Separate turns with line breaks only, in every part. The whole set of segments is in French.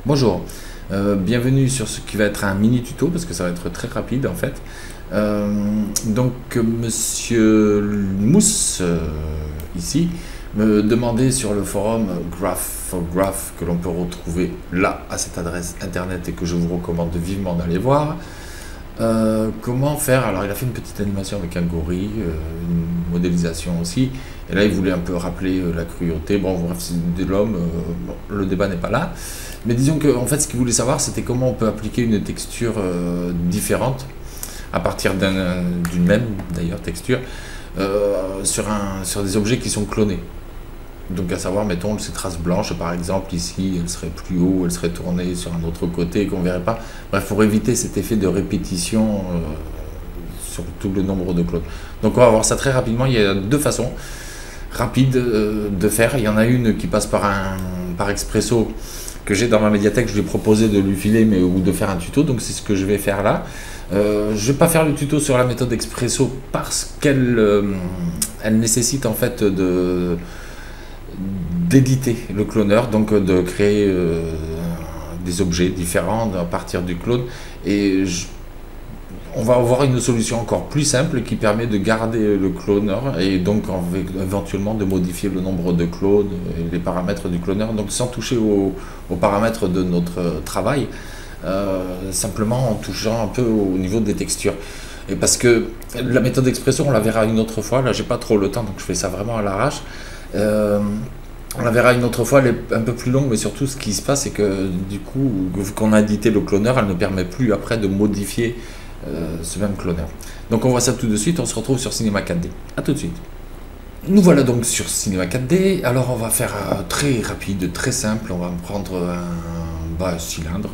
Bonjour, bienvenue sur ce qui va être un mini tuto parce que ça va être très rapide en fait. Monsieur Mousse ici me demandait sur le forum Graph for Graph que l'on peut retrouver là à cette adresse internet et que je vous recommande vivement d'aller voir. Comment faire? Alors il a fait une petite animation avec un gorille, une modélisation aussi, et là il voulait un peu rappeler la cruauté. Bon bref, c'est de l'homme, bon, le débat n'est pas là, mais disons que en fait ce qu'il voulait savoir c'était comment on peut appliquer une texture différente à partir d'une même d'ailleurs texture sur des objets qui sont clonés. Donc à savoir, mettons, ces traces blanches par exemple, ici, elle serait plus haut, elle serait tournée sur un autre côté et qu'on ne verrait pas. Bref, pour éviter cet effet de répétition sur tout le nombre de clones. Donc on va voir ça très rapidement, il y a deux façons rapides de faire. Il y en a une qui passe par Expresso, que j'ai dans ma médiathèque, je lui ai proposé de lui filer ou de faire un tuto, donc c'est ce que je vais faire là. Je ne vais pas faire le tuto sur la méthode Expresso parce qu'elle elle nécessite en fait d'éditer le cloneur, donc de créer des objets différents à partir du clone, et on va avoir une solution encore plus simple qui permet de garder le cloneur et donc éventuellement de modifier le nombre de clones et les paramètres du cloneur, donc sans toucher aux paramètres de notre travail, simplement en touchant un peu au niveau des textures. Et parce que la méthode Expresso, on la verra une autre fois, là j'ai pas trop le temps donc je fais ça vraiment à l'arrache. On la verra une autre fois, elle est un peu plus longue, mais surtout ce qui se passe c'est que du coup, vu qu'on a édité le cloneur, elle ne permet plus après de modifier ce même cloneur. Donc on voit ça tout de suite, on se retrouve sur Cinema 4D. A tout de suite. Nous voilà donc sur Cinema 4D, alors on va faire très rapide, très simple, on va prendre un cylindre,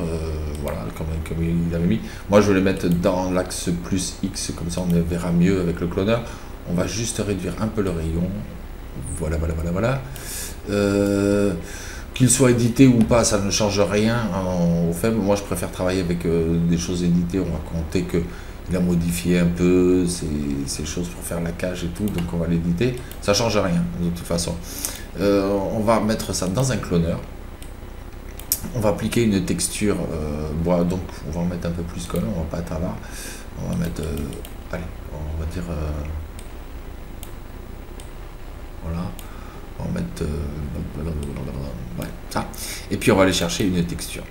voilà, comme il avait mis. Moi je vais le mettre dans l'axe plus X, comme ça on verra mieux avec le cloneur. On va juste réduire un peu le rayon, voilà. Qu'il soit édité ou pas, ça ne change rien au faible. Moi je préfère travailler avec des choses éditées. On va compter qu'il a modifié un peu ces choses pour faire la cage et tout, donc on va l'éditer. Ça change rien de toute façon. On va mettre ça dans un cloneur. On va appliquer une texture bois, donc on va en mettre un peu plus quand même, on va pas être là. On va mettre, allez, on va dire, voilà. On va mettre ouais, ça, et puis on va aller chercher une texture.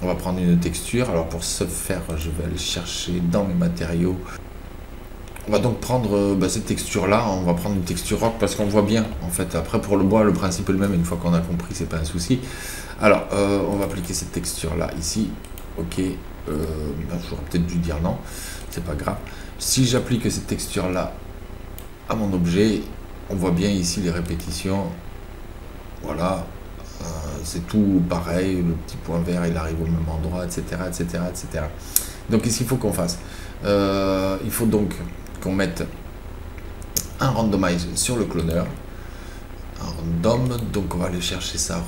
On va prendre une texture. Alors pour ce faire, je vais aller chercher dans mes matériaux. On va donc prendre cette texture là, on va prendre une texture rock parce qu'on voit bien en fait. Après pour le bois, le principe est le même, une fois qu'on a compris, c'est pas un souci. Alors on va appliquer cette texture là ici. Ok, j'aurais peut-être dû dire non, c'est pas grave. Si j'applique cette texture là à mon objet, on voit bien ici les répétitions, voilà, c'est tout pareil, le petit point vert il arrive au même endroit, etc. Donc ici il faut qu'on fasse, il faut donc qu'on mette un randomize sur le cloneur, un random, donc on va aller chercher ça,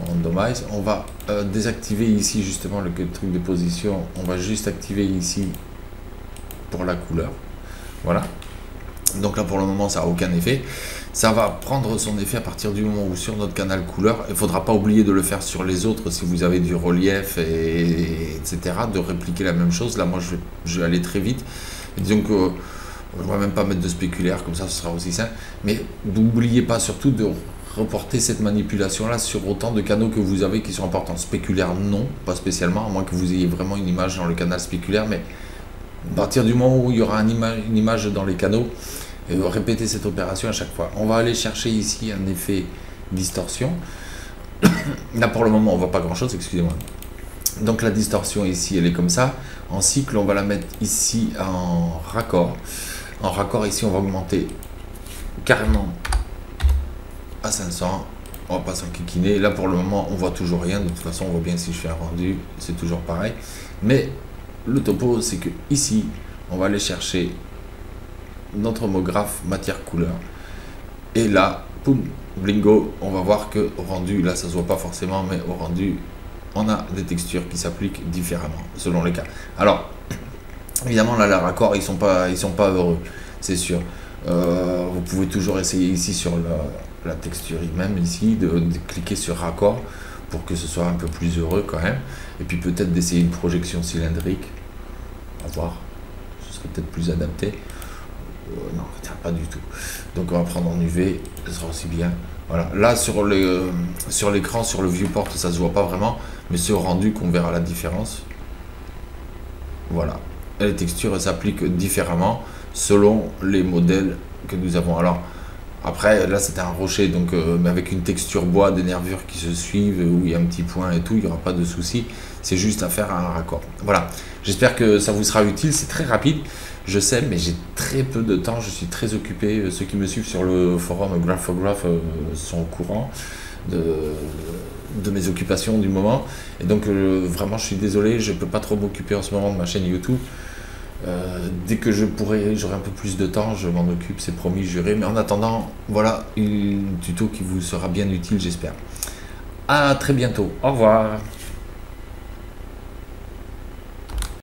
randomize, on va désactiver ici justement le truc de position, on va juste activer ici pour la couleur, voilà. Donc là pour le moment ça n'a aucun effet, ça va prendre son effet à partir du moment où sur notre canal couleur, il ne faudra pas oublier de le faire sur les autres si vous avez du relief etc, de répliquer la même chose. Là moi je vais aller très vite, et disons que je ne vais même pas mettre de spéculaire, comme ça ce sera aussi simple, mais n'oubliez pas surtout de reporter cette manipulation là sur autant de canaux que vous avez qui sont importants. Spéculaire non, pas spécialement, à moins que vous ayez vraiment une image dans le canal spéculaire, mais à partir du moment où il y aura une image dans les canaux, répétez cette opération à chaque fois. On va aller chercher ici un effet distorsion. Là pour le moment on voit pas grand chose, excusez-moi. Donc la distorsion ici elle est comme ça. En cycle on va la mettre ici en raccord. En raccord ici on va augmenter carrément à 500. On va pas s'enquiquiner. Là pour le moment on voit toujours rien. De toute façon on voit bien si je fais un rendu, c'est toujours pareil. Mais le topo c'est que ici on va aller chercher notre homographe matière couleur, et là poum, blingo, on va voir que au rendu, là ça se voit pas forcément, mais au rendu on a des textures qui s'appliquent différemment selon les cas. Alors évidemment là les raccords ils sont pas heureux, c'est sûr. Vous pouvez toujours essayer ici sur la texture même ici de cliquer sur raccord pour que ce soit un peu plus heureux quand même. Et puis peut-être d'essayer une projection cylindrique. À voir. Ce serait peut-être plus adapté. Non, pas du tout. Donc on va prendre en UV, ce sera aussi bien. Voilà. Là sur l'écran, sur le viewport, ça se voit pas vraiment, mais sur le rendu qu'on verra la différence. Voilà. Et les textures s'appliquent différemment selon les modèles que nous avons. Alors après, là c'était un rocher, donc mais avec une texture bois, des nervures qui se suivent, où il y a un petit point et tout, il n'y aura pas de souci. C'est juste à faire un raccord. Voilà. J'espère que ça vous sera utile. C'est très rapide. Je sais, mais j'ai très peu de temps, je suis très occupé. Ceux qui me suivent sur le forum Graphograph sont au courant de mes occupations du moment. Et donc, vraiment, je suis désolé, je ne peux pas trop m'occuper en ce moment de ma chaîne YouTube. Dès que j'aurai un peu plus de temps, je m'en occupe, c'est promis, juré. Mais en attendant, voilà un tuto qui vous sera bien utile, j'espère. À très bientôt. Au revoir.